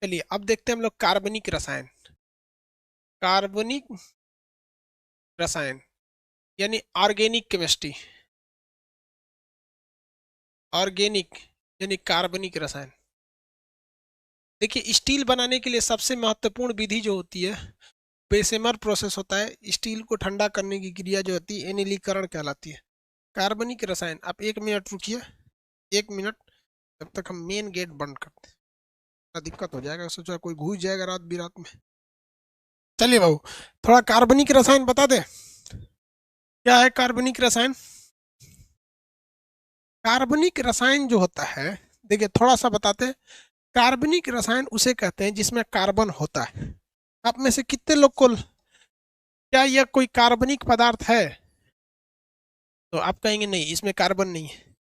चलिए अब देखते हैं हम लोग कार्बनिक रसायन। कार्बनिक रसायन यानी ऑर्गेनिक केमिस्ट्री। ऑर्गेनिक यानी कार्बनिक रसायन। देखिए स्टील बनाने के लिए सबसे महत्वपूर्ण विधि जो होती है बेसेमर प्रोसेस होता है। स्टील को ठंडा करने की क्रिया जो होती है एनिलीकरण कहलाती है। कार्बनिक रसायन, आप 1 मिनट रुकिए, 1 मिनट, जब तक हम मेन गेट बंद करते हैं। दिक्कत हो जाएगा, सोचा कोई घुस जाएगा रात बिरात में। चलिए बाबू, थोड़ा कार्बनिक रसायन बता दे, क्या है कार्बनिक रसायन। कार्बनिक रसायन जो होता है, देखिए थोड़ा सा बताते हैं। कार्बनिक रसायन उसे कहते हैं जिसमें कार्बन होता है। आप में से कितने लोग को क्या यह कोई कार्बनिक पदार्थ है? तो आप कहेंगे नहीं, इसमें कार्बन नहीं है।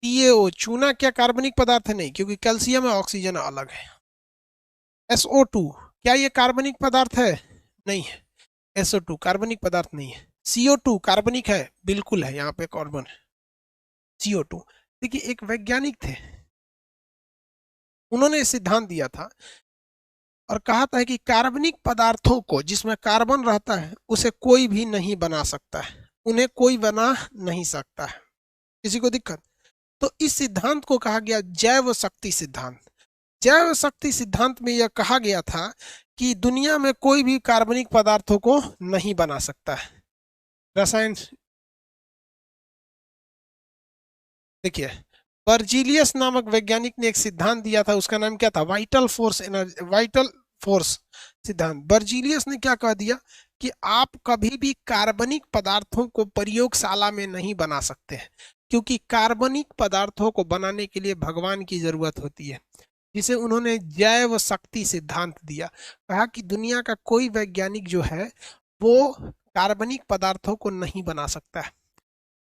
CaO चूना क्या कार्बनिक पदार्थ है? नहीं, क्योंकि कैल्शियम और ऑक्सीजन अलग है। SO2 क्या ये कार्बनिक पदार्थ है? नहीं है। SO2 कार्बनिक पदार्थ नहीं है। CO2 कार्बनिक है? बिल्कुल है, यहाँ पे कार्बन है। CO2। देखिए एक वैज्ञानिक थे, उन्होंने सिद्धांत दिया था और कहा था कि कार्बनिक पदार्थों को जिसमें कार्बन रहता है उसे कोई भी नहीं बना सकता है, उन्हें कोई बना नहीं सकता है। किसी को दिक्कत? तो इस सिद्धांत को कहा गया जैव शक्ति सिद्धांत। जैव शक्ति सिद्धांत में यह कहा गया था कि दुनिया में कोई भी कार्बनिक पदार्थों को नहीं बना सकता है। रसायन, देखिए बर्जीलियस नामक वैज्ञानिक ने एक सिद्धांत दिया था, उसका नाम क्या था? Vital force energy, vital force सिद्धांत। बर्जीलियस ने क्या कह दिया कि आप कभी भी कार्बनिक पदार्थों को प्रयोगशाला में नहीं बना सकते हैं, क्योंकि कार्बनिक पदार्थों को बनाने के लिए भगवान की जरूरत होती है, जिसे उन्होंने जैव शक्ति सिद्धांत दिया। कहा कि दुनिया का कोई वैज्ञानिक जो है वो कार्बनिक पदार्थों को नहीं बना सकता है।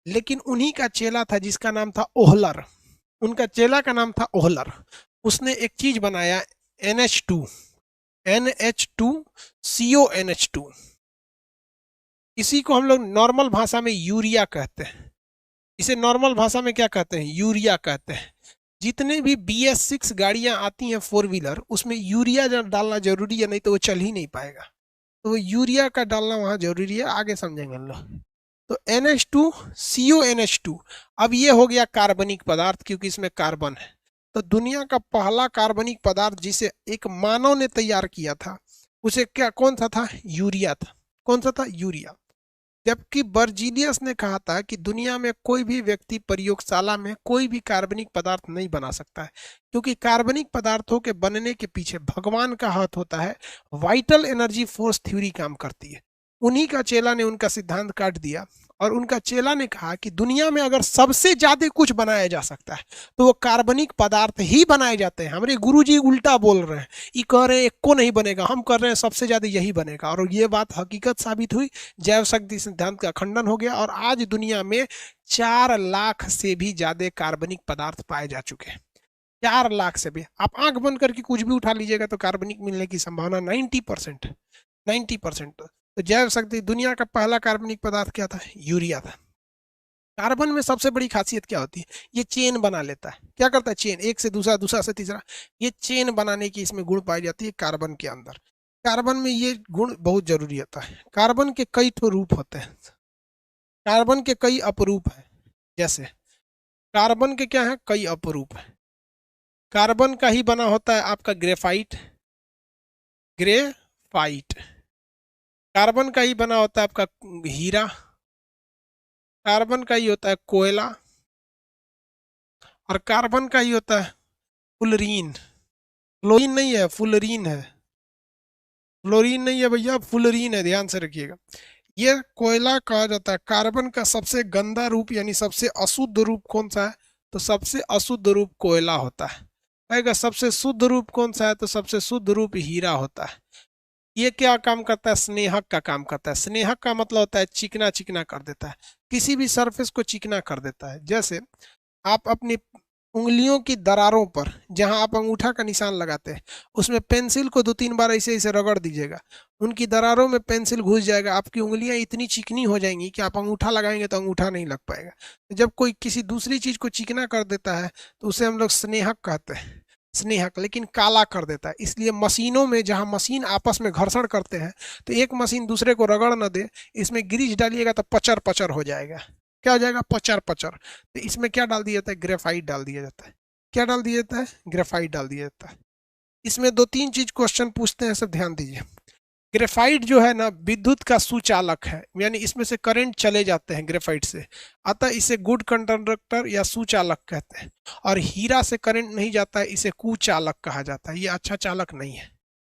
लेकिन उन्हीं का चेला था जिसका नाम था ओहलर। उनका चेला का नाम था ओहलर। उसने एक चीज बनाया, NH2, NH2CONH2। इसी को हम लोग नॉर्मल भाषा में यूरिया कहते हैं। इसे नॉर्मल भाषा में क्या कहते हैं? यूरिया कहते हैं। जितने भी BS6 गाड़ियां आती हैं 4 व्हीलर, उसमें यूरिया डालना जरूरी है, नहीं तो वो चल ही नहीं पाएगा। तो वो यूरिया का डालना वहां जरूरी है, आगे समझेंगे हम लोग। तो NH2CONH2, अब ये हो गया कार्बनिक पदार्थ क्योंकि इसमें कार्बन है। तो दुनिया का पहला कार्बनिक पदार्थ जिसे एक मानव ने तैयार किया था, उसे क्या, कौन सा था? यूरिया था। कौन सा था? यूरिया। जबकि बर्जीलियस ने कहा था कि दुनिया में कोई भी व्यक्ति प्रयोगशाला में कोई भी कार्बनिक पदार्थ नहीं बना सकता है, क्योंकि कार्बनिक पदार्थों के बनने के पीछे भगवान का हाथ होता है। वाइटल एनर्जी फोर्स थ्योरी काम करती है। उन्हीं का चेला ने उनका सिद्धांत काट दिया और उनका चेला ने कहा कि दुनिया में अगर सबसे ज्यादा कुछ बनाया जा सकता है तो वो कार्बनिक पदार्थ ही बनाए जाते हैं। हमारे गुरुजी उल्टा बोल रहे हैं, ये कह रहे हैं एक को नहीं बनेगा, हम कर रहे हैं सबसे ज्यादा यही बनेगा, और ये बात हकीकत साबित हुई। जैव शक्ति सिद्धांत का खंडन हो गया और आज दुनिया में 4 लाख से भी ज्यादा कार्बनिक पदार्थ पाए जा चुके हैं। 4 लाख से भी, आप आंख बंद करके कुछ भी उठा लीजिएगा तो कार्बनिक मिलने की संभावना 90%। 90%। तो जैव शक्ति, दुनिया का पहला कार्बनिक पदार्थ क्या था? यूरिया था। कार्बन में सबसे बड़ी खासियत क्या होती है? ये चेन बना लेता है। क्या करता है? चेन, एक से दूसरा, दूसरा से तीसरा। ये चेन बनाने की इसमें गुण पाई जाती है कार्बन के अंदर। कार्बन में ये गुण बहुत जरूरी होता है। कार्बन के कई ठो रूप होते हैं, कार्बन के कई अपरूप हैं। जैसे कार्बन के क्या है? कई अपरूप है। कार्बन का ही बना होता है आपका ग्रेफाइट, ग्रेफाइट। कार्बन का ही बना होता है आपका हीरा। कार्बन का ही होता है कोयला। और कार्बन का ही होता है फुलरीन। फ्लोरीन नहीं है, फुलरीन है। फ्लोरीन नहीं है भैया, फुलरीन है, ध्यान से रखिएगा। ये कोयला कहा जाता है। कार्बन का सबसे गंदा रूप यानी सबसे अशुद्ध रूप कौन सा है? तो सबसे अशुद्ध रूप कोयला होता है। कहेगा सबसे शुद्ध रूप कौन सा है? तो सबसे शुद्ध रूप हीरा होता है। ये क्या काम करता है? स्नेहक का काम करता है। स्नेहक का मतलब होता है चिकना चिकना कर देता है, किसी भी सरफेस को चिकना कर देता है। जैसे आप अपनी उंगलियों की दरारों पर जहां आप अंगूठा का निशान लगाते हैं, उसमें पेंसिल को 2-3 बार ऐसे ऐसे रगड़ दीजिएगा, उनकी दरारों में पेंसिल घुस जाएगा, आपकी उंगलियां इतनी चिकनी हो जाएंगी कि आप अंगूठा लगाएंगे तो अंगूठा नहीं लग पाएगा। तो जब कोई किसी दूसरी चीज को चिकना कर देता है तो उसे हम लोग स्नेहक कहते हैं। स्नेहक, लेकिन काला कर देता है। इसलिए मशीनों में जहां मशीन आपस में घर्षण करते हैं तो एक मशीन दूसरे को रगड़ न दे, इसमें ग्रीस डालिएगा तो पचर पचर हो जाएगा। क्या हो जाएगा? पचर पचर। तो इसमें क्या डाल दिया जाता है? ग्रेफाइट डाल दिया जाता है। क्या डाल दिया जाता है? ग्रेफाइट डाल दिया जाता है। इसमें दो तीन चीज क्वेश्चन पूछते हैं, सब ध्यान दीजिए। ग्रेफाइट जो है ना विद्युत का सुचालक है, यानी इसमें से करंट चले जाते हैं ग्रेफाइट से, अतः इसे गुड कंडक्टर या सुचालक कहते हैं। और हीरा से करंट नहीं जाता है, इसे कुचालक कहा जाता है, ये अच्छा चालक नहीं है।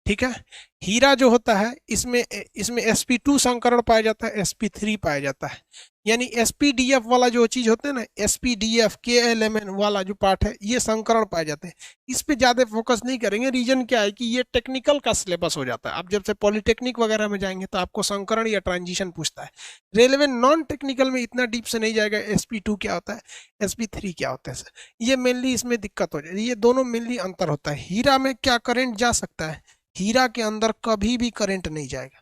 ठीक है। हीरा जो होता है इसमें इसमें sp2 संकरण पाया जाता है, sp3 पाया जाता है। यानी spdf वाला जो चीज होते हैं ना, spdf klmn वाला जो पार्ट है, ये संकरण पाए जाते हैं। इस पे ज्यादा फोकस नहीं करेंगे। रीजन क्या है कि ये टेक्निकल का सिलेबस हो जाता है। आप जब से पॉलिटेक्निक वगैरह में जाएंगे तो आपको संकरण या ट्रांजिशन पूछता है। रेलवे नॉन टेक्निकल में इतना डीप से नहीं जाएगा sp2 क्या होता है, sp3 क्या होता है सर, ये मेनली इसमें दिक्कत हो जाए। ये दोनों मेनली अंतर होता है। हीरा में क्या करंट जा सकता है? हीरा के अंदर कभी भी करंट नहीं जाएगा।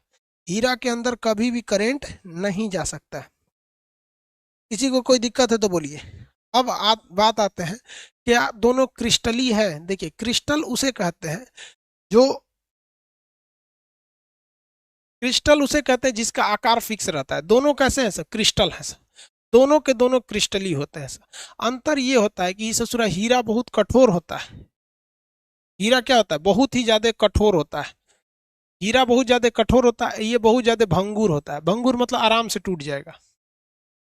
हीरा के अंदर कभी भी करंट नहीं जा सकता है। किसी को कोई दिक्कत है तो बोलिए। अब बात आते हैं, क्या दोनों क्रिस्टली है? देखिए, क्रिस्टल उसे कहते हैं जो क्रिस्टल उसे कहते हैं जिसका आकार फिक्स रहता है। दोनों कैसे हैं सर? क्रिस्टल है सर, दोनों के दोनों क्रिस्टली होते हैं सर। अंतर ये होता है कि ससुरा हीरा बहुत कठोर होता है। हीरा क्या होता है? बहुत ही ज्यादा कठोर होता है। हीरा बहुत ज्यादा कठोर होता है, ये बहुत ज्यादा भंगुर होता है। भंगुर मतलब आराम से टूट जाएगा।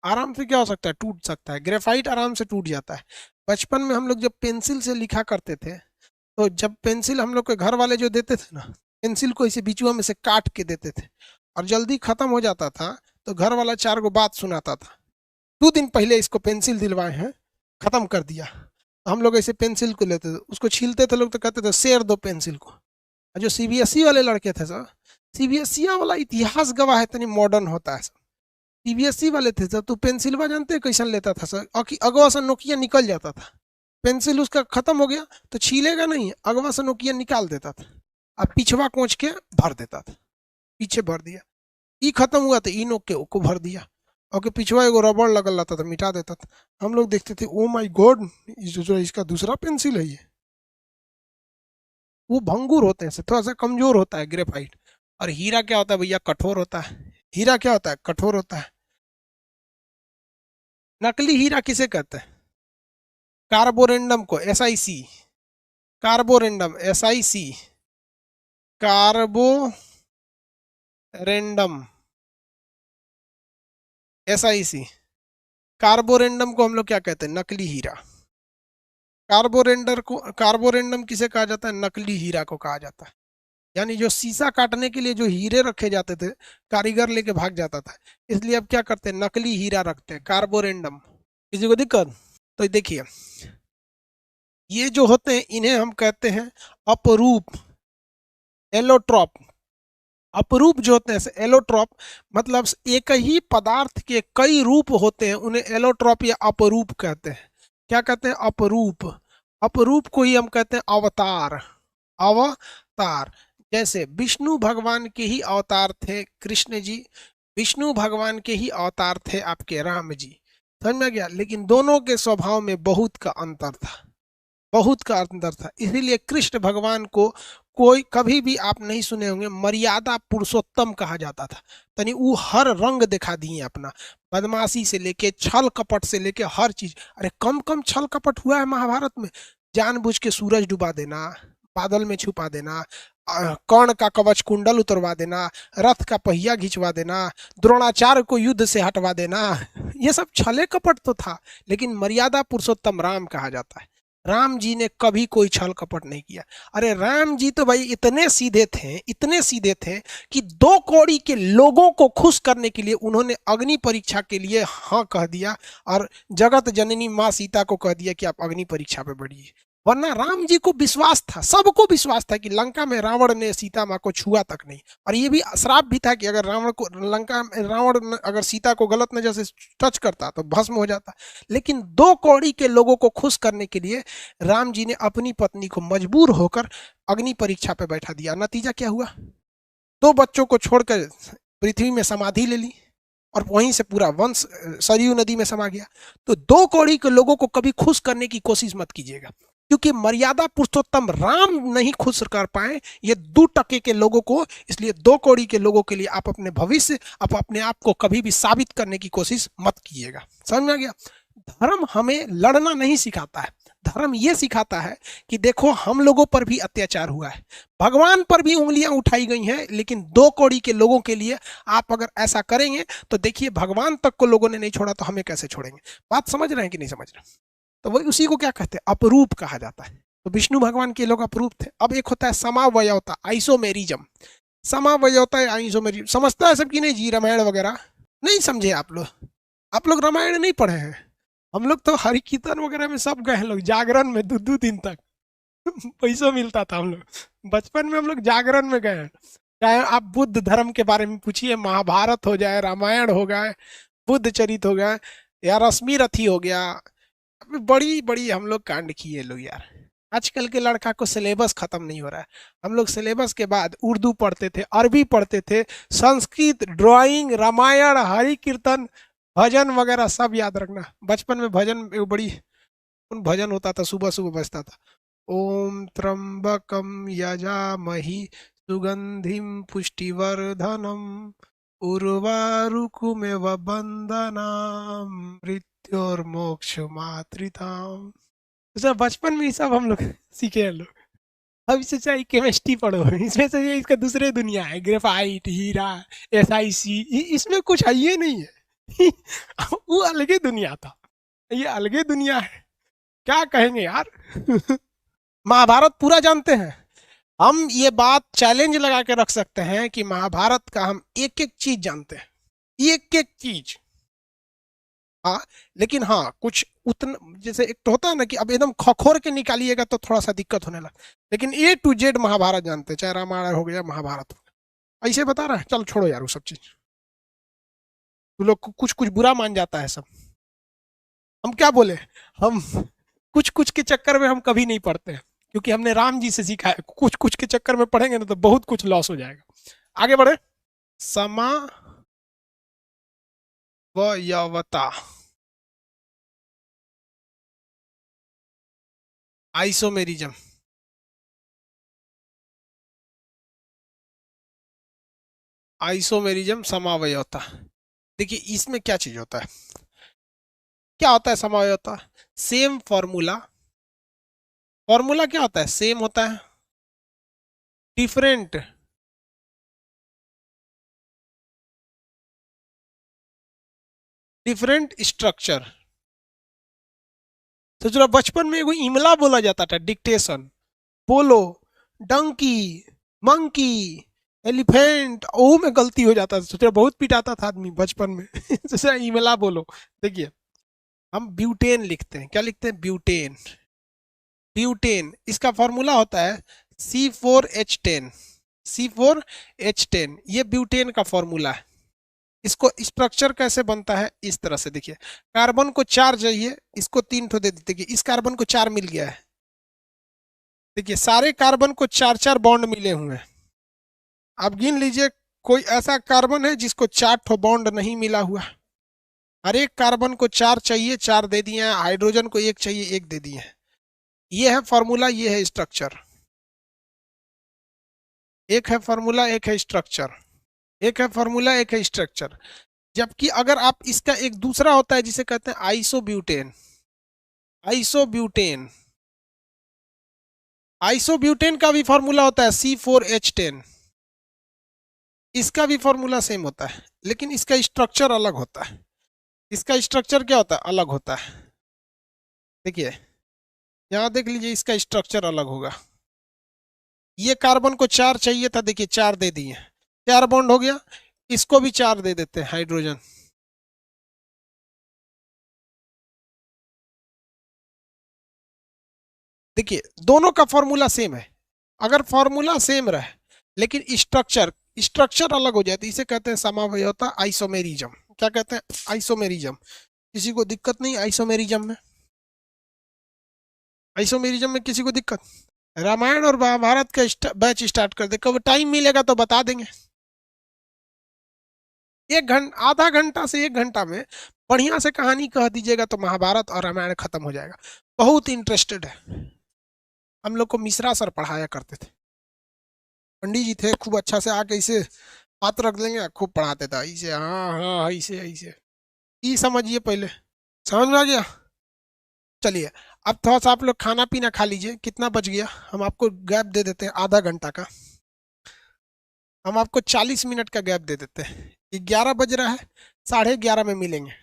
आराम से क्या हो सकता है? टूट सकता है। ग्रेफाइट आराम से टूट जाता है। बचपन में हम लोग जब पेंसिल से लिखा करते थे, तो जब पेंसिल हम लोग के घर वाले जो देते थे ना, पेंसिल को इसे बीचुआ में से काट के देते थे और जल्दी खत्म हो जाता था, तो घर वाला चार गो बात सुनाता था। 2 दिन पहले इसको पेंसिल दिलवाए हैं, खत्म कर दिया। तो हम लोग ऐसे पेंसिल को लेते थे, उसको छीलते थे लोग, तो कहते थे शेर दो पेंसिल को। जो सीबीएसई वाले लड़के थे सर, सीबीएसई वाला इतिहास गवाह है, इतनी मॉडर्न होता है सर। सीबीएसई वाले थे सर, तो पेंसिलवा जानते हैं कैसन लेता था सर, और कि अगवा से नोकिया निकल जाता था। पेंसिल उसका खत्म हो गया तो छीलेगा नहीं, अगवा से नोकिया निकाल देता था, अब पिछवा कोच के भर देता था। पीछे भर दिया, ई खत्म हुआ तो ई नोक के को भर दिया, और पिछवा एगो रबड़ लगल रहता था, मिटा देता था। हम लोग देखते थे, ओ माय गॉड, इसका दूसरा पेंसिल है ये। वो भंगुर होते हैं, थोड़ा सा कमजोर होता है ग्रेफाइट। और हीरा क्या होता है भैया? कठोर होता है। हीरा क्या होता है? कठोर होता है। नकली हीरा किसे कहते हैं? कार्बोरेंडम को, SiC, Carborundum, SiC, Carborundum, SiC, Carborundum को हम लोग क्या कहते हैं? नकली हीरा। कार्बोरेंडम किसे कहा जाता है? नकली हीरा को कहा जाता है। यानी जो शीशा काटने के लिए जो हीरे रखे जाते थे, कारीगर लेके भाग जाता था, इसलिए अब क्या करते हैं? नकली हीरा रखते हैं, कार्बोरेंडम। किसी को दिक्कत? तो देखिए, ये जो होते हैं इन्हें हम कहते हैं अपरूप, एलोट्रॉप। अपरूप जो होते हैं एलोट्रॉप, मतलब एक ही पदार्थ के कई रूप होते हैं, उन्हें एलोट्रॉप या अपरूप कहते हैं। क्या कहते हैं? अपरूप। अपरूप को ही हम कहते हैं अवतार। अवतार, जैसे विष्णु भगवान के ही अवतार थे कृष्ण जी, विष्णु भगवान के ही अवतार थे आपके राम जी। समझ में गया? लेकिन दोनों के स्वभाव में बहुत का अंतर था, बहुत का अंतर था। इसीलिए कृष्ण भगवान को कोई कभी भी आप नहीं सुने होंगे मर्यादा पुरुषोत्तम कहा जाता था। तनी वो हर रंग दिखा दिए अपना, बदमाशी से लेके छल कपट से लेके हर चीज। अरे कम कम छल कपट हुआ है महाभारत में। जानबूझ के सूरज डुबा देना, बादल में छुपा देना, कर्ण का कवच कुंडल उतरवा देना, रथ का पहिया घिंचवा देना, द्रोणाचार्य को युद्ध से हटवा देना, ये सब छले कपट तो था। लेकिन मर्यादा पुरुषोत्तम राम कहा जाता है। राम जी ने कभी कोई छल कपट नहीं किया। अरे राम जी तो भाई इतने सीधे थे, इतने सीधे थे कि 2 कौड़ी के लोगों को खुश करने के लिए उन्होंने अग्नि परीक्षा के लिए हाँ कह दिया, और जगत जननी माँ सीता को कह दिया कि आप अग्नि परीक्षा पे बढ़िए। वरना राम जी को विश्वास था, सबको विश्वास था कि लंका में रावण ने सीता माँ को छुआ तक नहीं। और ये भी श्राप भी था कि अगर रावण अगर सीता को गलत नजर से टच करता तो भस्म हो जाता। लेकिन 2 कौड़ी के लोगों को खुश करने के लिए राम जी ने अपनी पत्नी को मजबूर होकर अग्नि परीक्षा पे बैठा दिया। नतीजा क्या हुआ? 2 बच्चों को छोड़कर पृथ्वी में समाधि ले ली, और वहीं से पूरा वंश सरयू नदी में समा गया। तो 2 कौड़ी के लोगों को कभी खुश करने की कोशिश मत कीजिएगा। क्योंकि मर्यादा पुरुषोत्तम राम नहीं खुश कर पाए ये 2% के लोगों को, इसलिए 2 कौड़ी के लोगों के लिए आप अपने भविष्य, आप अपने आप को कभी भी साबित करने की कोशिश मत कीजिएगा। समझ में आ गया? धर्म हमें लड़ना नहीं सिखाता है, धर्म ये सिखाता है कि देखो हम लोगों पर भी अत्याचार हुआ है, भगवान पर भी उंगलियां उठाई गई हैं, लेकिन 2 कौड़ी के लोगों के लिए आप अगर ऐसा करेंगे तो देखिए भगवान तक को लोगों ने नहीं छोड़ा तो हमें कैसे छोड़ेंगे। बात समझ रहे हैं कि नहीं समझ रहे? तो वही उसी को क्या कहते हैं, अपरूप कहा जाता है। तो विष्णु भगवान के लोग अपरूप थे। अब एक होता है समावयवता, आइसोमेरिज्म। समावयवता है आइसोमेरिज्म, समझता है सब कि नहीं जी? रामायण वगैरह नहीं समझे आप लोग रामायण नहीं पढ़े हैं। हम लोग तो हरि कीर्तन वगैरह में सब गए हैं लोग, जागरण में 2-2 दिन तक पैसा मिलता था। हम लोग बचपन में हम लोग जागरण में गए हैं। चाहे आप बुद्ध धर्म के बारे में पूछिए, महाभारत हो जाए, रामायण हो गए, बुद्ध चरित हो गया, या रश्मि रथी हो गया, बड़ी बड़ी हम लोग कांड किए लोग यार। आजकल के लड़का को सिलेबस खत्म नहीं हो रहा है। हम लोग सिलेबस के बाद उर्दू पढ़ते थे, अरबी पढ़ते थे, संस्कृत, ड्राइंग, रामायण, हरि कीर्तन, भजन वगैरह सब याद रखना। बचपन में भजन बड़ी भजन होता था, सुबह सुबह बजता था, ओम त्र्यंबकम यजामहि सुगंधिम पुष्टिवर्धनम उर्वारुकमेव बंधनाम मृत्योर्मोक्ष मातृताम। तो सब बचपन में ही सब हम लोग सीखे हैं लोग। अब इससे चाहे केमिस्ट्री पढ़ो, इसमें से ये इसका दूसरे दुनिया है, ग्रेफाइट, हीरा, SiC, इसमें कुछ है ये नहीं है वो अलगे दुनिया था, ये अलगे दुनिया है। क्या कहेंगे यार महाभारत पूरा जानते हैं हम, ये बात चैलेंज लगा के रख सकते हैं कि महाभारत का हम एक एक चीज जानते हैं, एक एक चीज। हाँ, लेकिन हाँ कुछ उतना, जैसे एक तो होता है ना कि अब एकदम खखोर के निकालिएगा तो थोड़ा सा दिक्कत होने लगा, लेकिन A to Z महाभारत जानते हैं, चाहे रामायण हो गया, महाभारत हो गया। ऐसे बता रहा है, चल छोड़ो यार वो सब चीज, तू लोग कुछ कुछ बुरा मान जाता है सब। हम क्या बोले, हम कुछ कुछ के चक्कर में हम कभी नहीं पढ़ते हैं, क्योंकि हमने राम जी से सीखा है। कुछ कुछ के चक्कर में पढ़ेंगे ना तो बहुत कुछ लॉस हो जाएगा। आगे बढ़े। समावयवता, आइसोमेरिज्म, आइसोमेरिज्म, समावयवता। देखिए इसमें क्या चीज होता है, क्या होता है समावयवता? सेम फॉर्मूला, फॉर्मूला क्या होता है? सेम होता है, डिफरेंट डिफरेंट स्ट्रक्चर। तो जो बचपन में वो इमला बोला जाता था, डिक्टेशन, बोलो, डंकी, मंकी, एलिफेंट, ओ में गलती हो जाता था, सोचा बहुत पिटाता था आदमी बचपन में जैसे इमला बोलो। देखिए हम ब्यूटेन लिखते हैं, क्या लिखते हैं? ब्यूटेन। ब्यूटेन, इसका फॉर्मूला होता है C4H10, C4H10, ये ब्यूटेन का फॉर्मूला है। इसको स्ट्रक्चर कैसे बनता है? इस तरह से देखिए, कार्बन को 4 चाहिए, इसको 3 ठो दे देते, इस कार्बन को 4 मिल गया है। देखिए सारे कार्बन को 4-4 बॉन्ड मिले हुए हैं। आप गिन लीजिए कोई ऐसा कार्बन है जिसको 4 ठो बॉन्ड नहीं मिला हुआ। हर एक कार्बन को 4 चाहिए, 4 दे दिए हैं। हाइड्रोजन को 1 चाहिए, 1 दे दिए हैं। ये है फॉर्मूला, ये है स्ट्रक्चर। एक है फॉर्मूला, एक है स्ट्रक्चर, एक है फॉर्मूला, एक है स्ट्रक्चर। जबकि अगर आप इसका एक दूसरा होता है जिसे कहते हैं आइसोब्यूटेन, आइसोब्यूटेन, आइसोब्यूटेन का भी फॉर्मूला होता है C4H10, इसका भी फॉर्मूला सेम होता है, लेकिन इसका स्ट्रक्चर अलग होता है। इसका स्ट्रक्चर क्या होता है? अलग होता है। देखिए यहां देख लीजिए, इसका स्ट्रक्चर अलग होगा। ये कार्बन को 4 चाहिए था, देखिए 4 दे दिए, 4 बॉन्ड हो गया। इसको भी 4 दे देते हैं, हाइड्रोजन। देखिए दोनों का फॉर्मूला सेम है। अगर फॉर्मूला सेम रहे लेकिन स्ट्रक्चर स्ट्रक्चर अलग हो जाए तो इसे कहते हैं समावयवता, आइसोमेरिज्म। क्या कहते हैं? आइसोमेरिज्म। किसी को दिक्कत नहीं आइसोमेरिज्म में? आइसोमेरिज्म में किसी को दिक्कत? रामायण और महाभारत का बैच स्टार्ट कर दे, कब टाइम मिलेगा तो बता देंगे। 1 घंटा, आधा घंटा से 1 घंटा में बढ़िया से कहानी कह दीजिएगा तो महाभारत और रामायण खत्म हो जाएगा। बहुत इंटरेस्टेड है। हम लोग को मिश्रा सर पढ़ाया करते थे। पंडित जी थे, खूब अच्छा से आके इसे हाथ रख देंगे, खूब पढ़ाते थे ऐसे, हाँ हाँ ऐसे ऐसे। ये समझिए पहले, समझ में आ गया। चलिए, अब थोड़ा सा आप लोग खाना पीना खा लीजिए। कितना बज गया? हम आपको गैप दे देते हैं आधा घंटा का। हम आपको 40 मिनट का गैप दे देते हैं। 11 बज रहा है, 11:30 में मिलेंगे।